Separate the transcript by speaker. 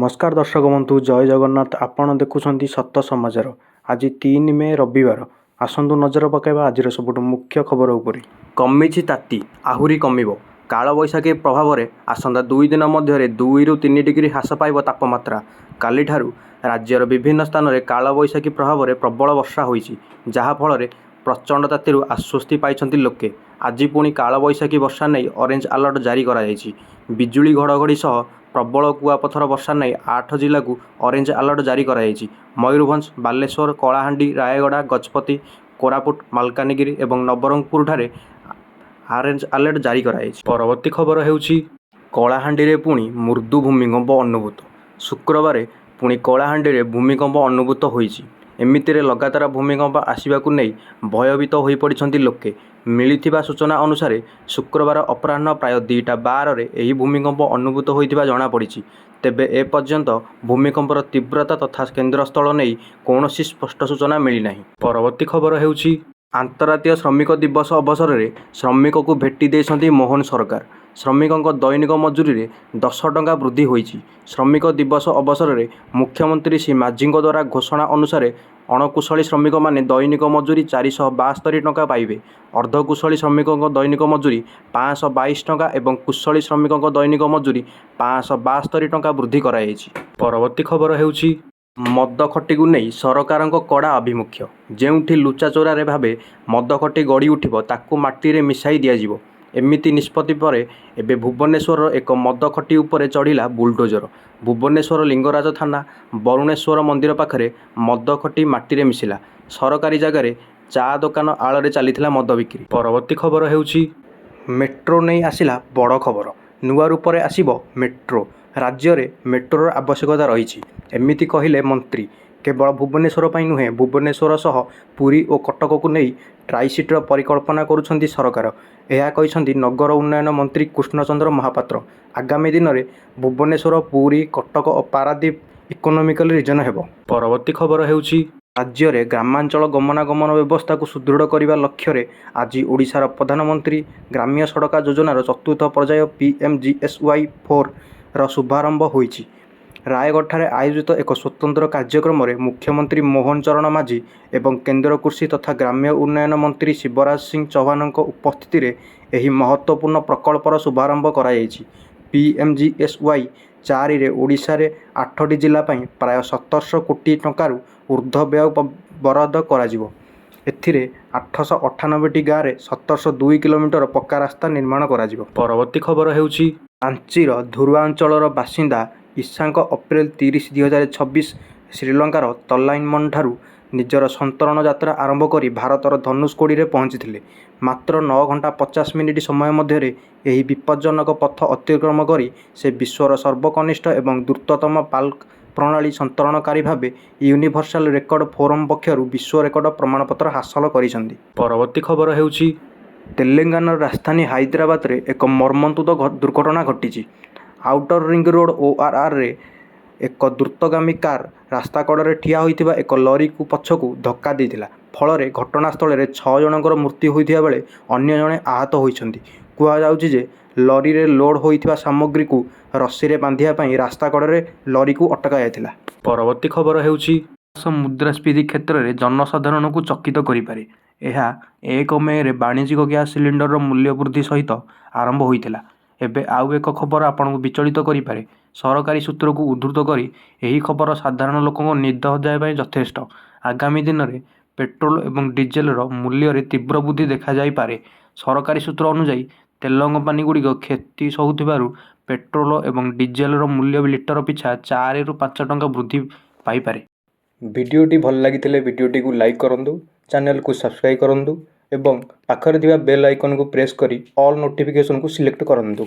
Speaker 1: नमस्कार दर्शक बंधु जय जगन्नाथ आपण देखुं सत समाचार आज 3 मे रविवार आसतु नजर पकाइबा आज सबुठ मुख्य खबर उपरि कमिछि ताती आहुरी कमिबो कालबैशाखी प्रभाव में आसंता 2 दिन मध्य 2 ରୁ 3 डिग्री ह्रास पाइब तापमात्रा काली ठारू राज्यर विभिन्न स्थान में कालबैशाखी प्रभाव में प्रबल वर्षा होइछि जहाँफल प्रचंड ताती आश्वस्ति पाइछन्ति लोके आज पुणी कालबैशाखी वर्षा नहीं ऑरेंज अलर्ट जारी करा जायछि बिजुली घड़घड़ी सह प्रबल कुआपथर वर्षा नहीं 8 जिला को ऑरेंज अलर्ट जारी करा जायछि मयूरभंज बालेश्वर कलाहांडी रायगड़ा गजपति कोरापुट मालकानगिरी एवं नवरंगपुर ठारे ऑरेंज अलर्ट जारी करा जायछि। परवर्ती खबर हेउछि कलाहांडी रे पुणी मृदु भूमिकंप अनुभूत शुक्रवार पुणी कलाहांडी रे भूमिकंप अनुभूत होइछि एमितिरे लगातार भूमिकंप आसिबाकु नहीं भयभीत हो पड़िछन्ति लोके मिलिथिबा सूचना अनुसार शुक्रवार अपराह्न प्राय 2:12 रे एही भूमिकंप अनुभूत होइथिबा जणा पड़िछि तेबे ए पर्यंत भूमिकंपर तीव्रता तथा केन्द्रस्थल नहीं कौनसी स्पष्ट सूचना मिली नहीं। परवर्ती खबर हेउछि आंतर्राष्ट्रीय श्रमिक दिवस अवसर में श्रमिक को भेटी देइछन्ति मोहन सरकार श्रमिकों दैनिक मजूरी में 10 टंका वृद्धि होइछि। श्रमिक दिवस अवसर में मुख्यमंत्री श्री माझी द्वारा घोषणा अनुसार अणकुशली श्रमिक माने दैनिक मजूरी 472 टंका पाइबे अर्धकुशली श्रमिकों दैनिक मजूरी 522 टंका एवं कुशली श्रमिकों दैनिक मजूरी 572 टंका वृद्धि कराଯାଇଛି। परवर्ती खबर हेउछि मद खटी को नहीं सरकार कड़ा आभिमुख्य जेउठी लुचाचोरारे भावे मद खटी गड़ी उठिब ताकू माटी रे मिसाई दियाजिबो एमिति निष्पत्ति पर एबे भुवनेश्वर एक मद खटी उपरे चढ़िला बुलडोजर भुवनेश्वर लिंगराज थाना बरुणेश्वर मंदिर पाखरे मद खटी माटी रे मिसिला सरकारी जगार चा दुकान आଳରେ चलीथिला मद बिक्री। परवर्ती खबर हेउछि मेट्रो नहीं आसिला बड़ खबर नुआ रूप में आसिबो मेट्रो राज्य में मेट्रोर आवश्यकता रही एमिति कहिले मंत्री केवल भुवनेश्वर पर नुहे भुवनेश्वर सह पुरी और कटक को नहीं ट्राईसीटर परिकल्पना करुछन्ति सरकार यह कहते नगर उन्नयन मंत्री कृष्णचंद्र महापात्र आगामी दिन में भुवनेश्वर पुरी कटक और पारादीप इकोनोमिकल रिजन हेबो। परवर्ती खबर हेउछि राज्य में ग्रामांचल गमनागमन व्यवस्था को सुदृढ़ करने लक्ष्य आज ओडिशार प्रधानमंत्री ग्राम्य सड़क योजनार चतुर्थ पर्याय PMGSY 4 ର शुभारंभ होइछि। रायगढ़ ठारे आयोजित एक स्वतंत्र कार्यक्रम में मुख्यमंत्री मोहन चरण माझी एवं केंद्र कृषि तथा ग्राम्य उन्नयन मंत्री शिवराज सिंह चौहान उपस्थिति रे एही महत्वपूर्ण प्रकल्पर शुभारंभ कराଯାଇଛି। PMGSY 4 रे ओडिशा रे 8टी जिला पई प्राय 1700 कोटी टंकारु ऊर्ध्व व्यय बराद कराजिवो एथिरे 898टी गाँव में 1702 किलोमीटर पक्का रास्ता निर्माण कराजिवो। परवर्ती खबर हेउछि रांचीर धुरुआ अंचलर बासिंदा ईशांक अप्रैल 30, 2026 श्रीलंकार तलाइनमन ठारू निजर संतरण यात्रा आरंभ कर भारतर धनुषकोड़ी में पहुंची मात्र 9 घंटा 50 मिनिट समय मध्य यही विपज्जनक पथ अतिक्रम कर से विश्वर सर्वकनिष्ठ एवं द्रुततम पाल्क प्रणाली संतरणकारी भाव यूनिवर्सल रेकर्ड फोरम पक्षर विश्व रेकर्ड प्रमाणपत्र हासिल करिसेंति। परवर्ती खबर हेउछि तेलंगाना राजधानी हैदराबाद रे एक मर्मन्तुद दुर्घटना घटी आउटर रिंग रोड ORR रे एक द्रुतगामी कार रास्ता कड़े ठिया होइथिबा एक लॉरी को पछकू धक्का देइथिला फल घटनास्थल में 6 जनकर मृत्यु होइथिबा बेले अन्य जणे आहत होइछन्ति। कुआ जाउछि जे लॉरी रे लोड होइथिबा सामग्री को रस्सी रे बांधिया पई रास्ता कड़े लॉरी को अटका जायथिला। परवर्ती खबर हेउछि मुद्रास्फीति क्षेत्र में जनसाधारण को चकित करिपारे एहा 1 मे रे वाणिज्यिक गैस सिलिंडर मूल्य वृद्धि सहित आरंभ होइथिला एबे आउ एक खबर आपन विचलित करिपारे सरकारी सूत्र को उद्धृत करी एही खबर साधारण लोकों निद हजाय यथेष्ट आगामी दिन में पेट्रोल एवं डीजेल मूल्य रे तीव्र वृद्धि देखा जाई पारे सरकारी सूत्र अनुसार तेल कंपानी गुड़िक क्षति सहूथिबारु पेट्रोल एवं डीजेल मूल्य लिटर पिछा 4 ରୁ 5 टंका वृद्धि पाई पारे। वीडियोटी भल लगी वीडियोटी को लाइक करंतु चैनल को सब्सक्राइब करंतु एवं पाखरे थिबा बेल आइकन को प्रेस करी ऑल नोटिफिकेशन को सिलेक्ट करंतु।